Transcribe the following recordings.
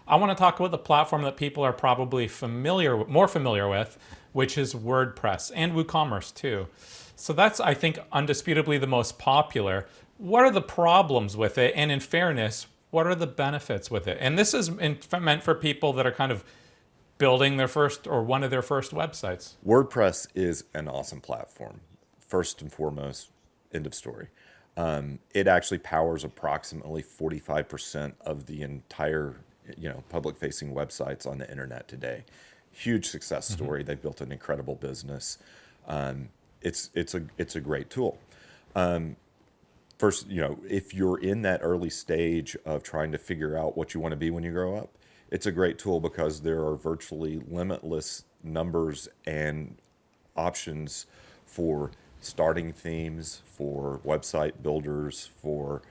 I want to talk about the platform that people are probably more familiar with, which is WordPress and WooCommerce too. So that's, I think, undisputably the most popular. What are the problems with it? And in fairness, what are the benefits with it? And this is meant for people that are kind of building their first or one of their first websites. WordPress is an awesome platform, first and foremost, end of story. It actually powers approximately 45% of the entire, public-facing websites on the internet today. Huge success story. They've built an incredible business. It's a great tool. First, if you're in that early stage of trying to figure out what you want to be when you grow up, it's a great tool because there are virtually limitless numbers and options for starting themes, for website builders, for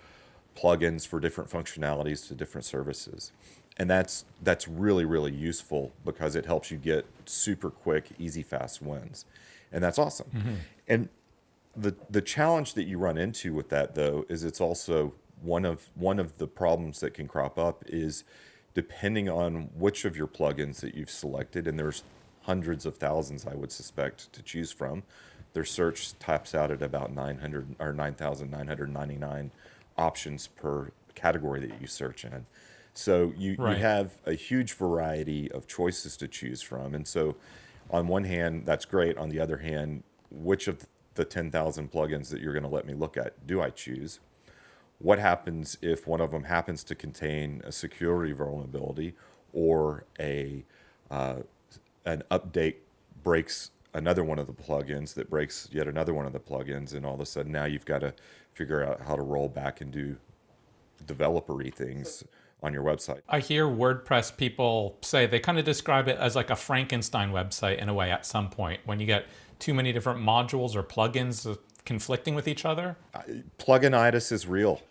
plugins for different functionalities to different services. And that's really, really useful because it helps you get super quick, easy, fast wins. And that's awesome. And the challenge that you run into with that though is it's also one of the problems that can crop up is depending on which of your plugins that you've selected, and there's hundreds of thousands I would suspect to choose from. Their search taps out at about 900 or 9,999 options per category that you search in. So you Right. have a huge variety of choices to choose from. And so on one hand, that's great. On the other hand, which of the 10,000 plugins that you're going to let me look at do I choose? What happens if one of them happens to contain a security vulnerability or an update breaks another one of the plugins that breaks yet another one of the plugins, and all of a sudden now you've got to figure out how to roll back and do developer-y things on your website. I hear WordPress people say they kind of describe it as like a Frankenstein website in a way at some point when you get too many different modules or plugins conflicting with each other. Pluginitis is real.